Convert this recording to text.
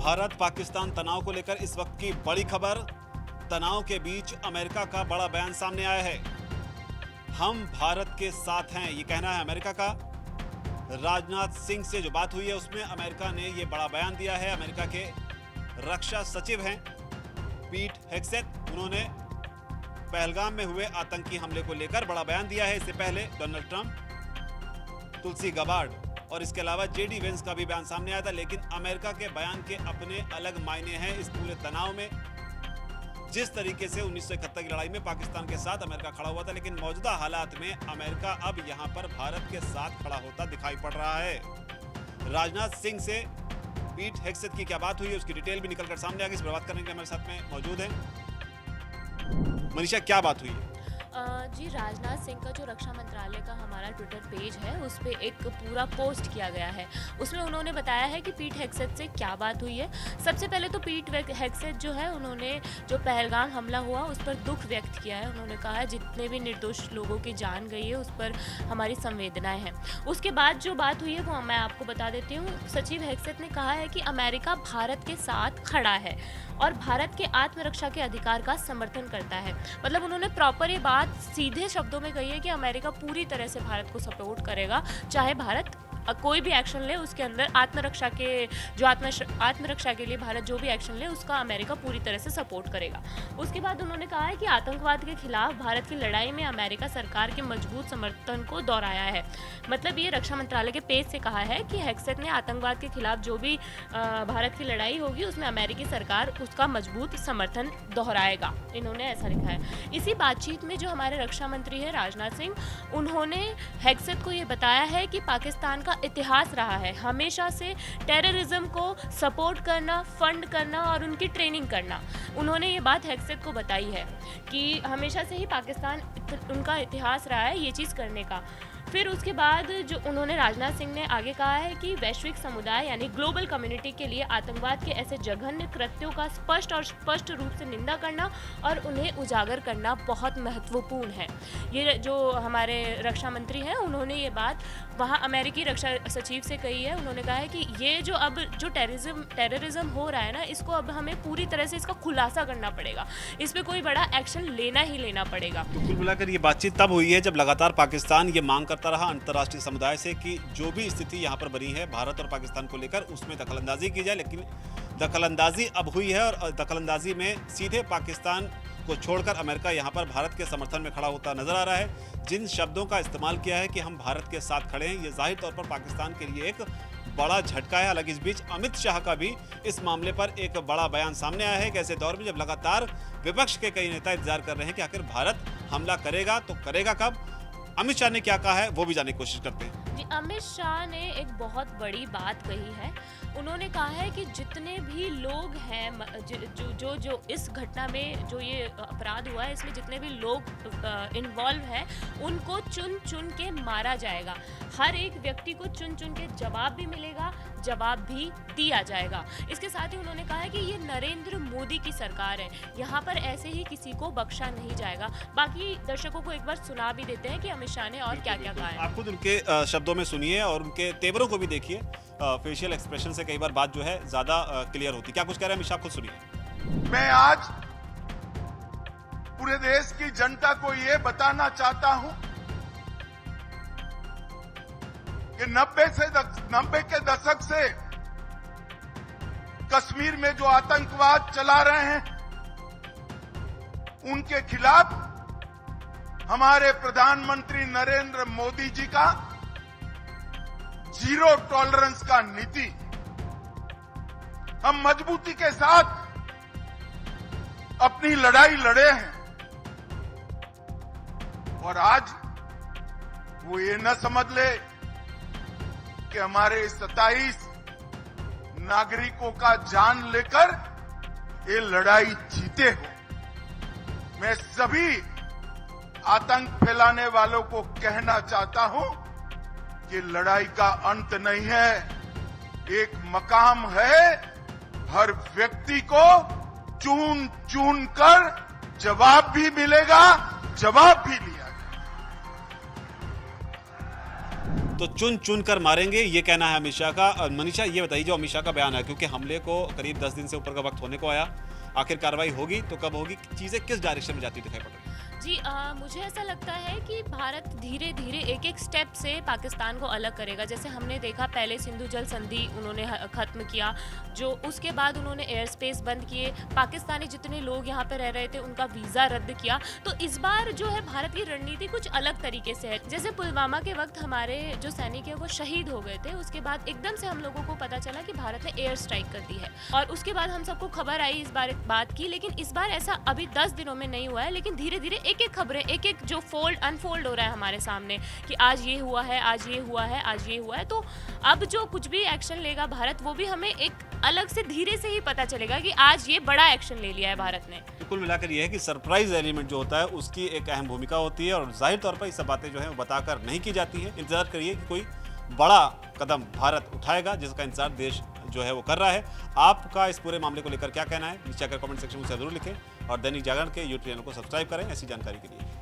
भारत पाकिस्तान तनाव को लेकर इस वक्त की बड़ी खबर। तनाव के बीच अमेरिका का बड़ा बयान सामने आया है। हम भारत के साथ हैं, ये कहना है अमेरिका का। राजनाथ सिंह से जो बात हुई है उसमें अमेरिका ने ये बड़ा बयान दिया है। अमेरिका के रक्षा सचिव हैं पीट हेग्सेथ, उन्होंने पहलगाम में हुए आतंकी हमले को लेकर बड़ा बयान दिया है। इससे पहले डोनाल्ड ट्रंप, तुलसी गबार्ड और इसके अलावा जेडी वेंस का भी बयान सामने आया था। लेकिन अमेरिका के बयान के अपने अलग मायने हैं इस पूरे तनाव में। जिस तरीके से 1971 की लड़ाई में पाकिस्तान के साथ अमेरिका खड़ा हुआ था, लेकिन मौजूदा हालात में अमेरिका अब यहां पर भारत के साथ खड़ा होता दिखाई पड़ रहा है। राजनाथ सिंह से पीट हेग्सेथ की क्या बात हुई है उसकी डिटेल भी निकलकर सामने आ गई। इस पर बात करने के लिए हमारे साथ में मौजूद है मनीषा। क्या बात हुई है? जी, राजनाथ सिंह का जो रक्षा मंत्रालय का हमारा ट्विटर पेज है उस पर एक पूरा पोस्ट किया गया है। उसमें उन्होंने बताया है कि पीट हेग्सेथ से क्या बात हुई है। सबसे पहले तो पीट हेग्सेथ जो है, उन्होंने जो पहलगाम हमला हुआ उस पर दुख व्यक्त किया है। उन्होंने कहा है जितने भी निर्दोष लोगों की जान गई है उस पर हमारी संवेदनाएं हैं। उसके बाद जो बात हुई है वो मैं आपको बता देती हूँ। सचिव हेग्सेथ ने कहा है कि अमेरिका भारत के साथ खड़ा है और भारत के आत्मरक्षा के अधिकार का समर्थन करता है। मतलब उन्होंने प्रॉपर ये बात सीधे शब्दों में कही है कि अमेरिका पूरी तरह से भारत को सपोर्ट करेगा, चाहे भारत कोई भी एक्शन ले उसके अंदर आत्मरक्षा के लिए भारत जो भी एक्शन ले उसका अमेरिका पूरी तरह से सपोर्ट करेगा। उसके बाद उन्होंने कहा है कि आतंकवाद के खिलाफ भारत की लड़ाई में अमेरिका सरकार के मजबूत समर्थन को दोहराया है। मतलब ये रक्षा मंत्रालय के पेज से कहा है कि हेग्सेथ ने आतंकवाद के खिलाफ जो भी भारत की लड़ाई होगी उसमें अमेरिकी सरकार उसका मजबूत समर्थन दोहराएगा। इन्होंने ऐसा लिखा है। इसी बातचीत में जो हमारे रक्षा मंत्री है राजनाथ सिंह, उन्होंने हेग्सेथ को ये बताया है कि पाकिस्तान का इतिहास रहा है हमेशा से टेररिज्म को सपोर्ट करना, फंड करना और उनकी ट्रेनिंग करना। उन्होंने ये बात हेग्सेथ को बताई है कि हमेशा से ही पाकिस्तान उनका इतिहास रहा है ये चीज़ करने का। फिर उसके बाद जो उन्होंने राजनाथ सिंह ने आगे कहा है कि वैश्विक समुदाय यानी ग्लोबल कम्युनिटी के लिए आतंकवाद के ऐसे जघन्य कृत्यों का स्पष्ट रूप से निंदा करना और उन्हें उजागर करना बहुत महत्वपूर्ण है। ये जो हमारे रक्षा मंत्री हैं उन्होंने ये बात वहाँ अमेरिकी रक्षा सचिव से कही है। उन्होंने कहा है कि ये जो अब जो टेररिज्म हो रहा है ना, इसको अब हमें पूरी तरह से इसका खुलासा करना पड़ेगा, इस पर कोई बड़ा एक्शन लेना ही लेना पड़ेगा। तो कुल मिलाकर ये बातचीत तब हुई है जब लगातार पाकिस्तान ये मांग करता रहा अंतर्राष्ट्रीय समुदाय से कि जो भी स्थिति यहाँ पर बनी है भारत और पाकिस्तान को लेकर उसमें दखलंदाजी की जाए। लेकिन दखलंदाजी अब हुई है और दखलंदाजी में सीधे पाकिस्तान को छोड़कर अमेरिका यहाँ पर भारत के समर्थन में खड़ा होता नजर आ रहा है। जिन शब्दों का इस्तेमाल किया है कि हम भारत के साथ खड़े हैं, ये जाहिर तौर पर पाकिस्तान के लिए एक बड़ा झटका है। हालांकि इस बीच अमित शाह का भी इस मामले पर एक बड़ा बयान सामने आया है कि ऐसे दौर में जब लगातार विपक्ष के कई नेता इंतजार कर रहे हैं कि आखिर भारत हमला करेगा तो करेगा कब। अमित शाह ने क्या कहा है वो भी जानने की कोशिश करते हैं। जी, अमित शाह ने एक बहुत बड़ी बात कही है। उन्होंने कहा है कि जितने भी लोग हैं जो इस घटना में जो ये अपराध हुआ है इसमें जितने भी लोग इन्वॉल्व हैं उनको चुन चुन के मारा जाएगा। हर एक व्यक्ति को चुन चुन के जवाब भी मिलेगा, जवाब भी दिया जाएगा। इसके साथ ही उन्होंने कहा है कि ये नरेंद्र मोदी की सरकार है, यहाँ पर ऐसे ही किसी को बख्शा नहीं जाएगा। बाकी दर्शकों को एक बार सुना भी देते हैं कि अमित शाह ने और क्या क्या कहा है। आप खुद उनके शब्दों में सुनिए और उनके तेवरों को भी देखिए। फेशियल एक्सप्रेशन से कई बार बात जो है ज्यादा क्लियर होती। क्या कुछ कह रहे हैं अमित शाह, खुद सुनिए। मैं आज पूरे देश की जनता को ये बताना चाहता हूं कि 90 के दशक से कश्मीर में जो आतंकवाद चला रहे हैं उनके खिलाफ हमारे प्रधानमंत्री नरेंद्र मोदी जी का जीरो टॉलरेंस का नीति। हम मजबूती के साथ अपनी लड़ाई लड़े हैं और आज वो ये न समझ ले कि हमारे 27 नागरिकों का जान लेकर ये लड़ाई जीते हो। मैं सभी आतंक फैलाने वालों को कहना चाहता हूं कि लड़ाई का अंत नहीं है, एक मकाम है। हर व्यक्ति को चुन चुन कर जवाब भी मिलेगा, जवाब भी लिया जाएगा। तो चुन चुन कर मारेंगे, ये कहना है अमित शाह का। और मनीषा, ये बताइए जो अमित शाह का बयान है, क्योंकि हमले को करीब 10 दिन से ऊपर का वक्त होने को आया, आखिर कार्रवाई होगी तो कब होगी, चीजें किस डायरेक्शन में जाती दिखाई पड़ रही है? जी मुझे ऐसा लगता है कि भारत धीरे धीरे एक एक स्टेप से पाकिस्तान को अलग करेगा। जैसे हमने देखा पहले सिंधु जल संधि उन्होंने खत्म किया, जो उसके बाद उन्होंने एयर स्पेस बंद किए, पाकिस्तानी जितने लोग यहाँ पे रह रहे थे उनका वीज़ा रद्द किया। तो इस बार जो है भारत की रणनीति कुछ अलग तरीके से है। जैसे पुलवामा के वक्त हमारे जो सैनिक है वो शहीद हो गए थे, उसके बाद एकदम से हम लोगों को पता चला कि भारत ने एयर स्ट्राइक कर दी है, और उसके बाद हम सबको खबर आई इस बात की। लेकिन इस बार ऐसा अभी 10 दिनों में नहीं हुआ है, लेकिन धीरे धीरे एक एक खबरें, एक एक जो अनफोल्ड हो रहा है हमारे सामने कि आज ये हुआ है, आज ये हुआ है, आज ये हुआ है। तो अब जो कुछ भी एक्शन लेगा भारत, वो भी हमें एक अलग से धीरे से ही पता चलेगा कि आज ये बड़ा एक्शन ले लिया है भारत ने। तो कुल मिलाकर ये है कि सरप्राइज एलिमेंट जो होता है उसकी एक अहम भूमिका होती है, और जाहिर तौर पर ये सब बातें जो है वो बताकर नहीं की जाती है। इंतजार करिए कि कोई बड़ा कदम भारत उठाएगा, जिसका इंतजार देश जो है वो कर रहा है। आपका इस पूरे मामले को लेकर क्या कहना है, नीचे आकर कमेंट सेक्शन में जरूर लिखें, और दैनिक जागरण के यूट्यूब चैनल को सब्सक्राइब करें ऐसी जानकारी के लिए।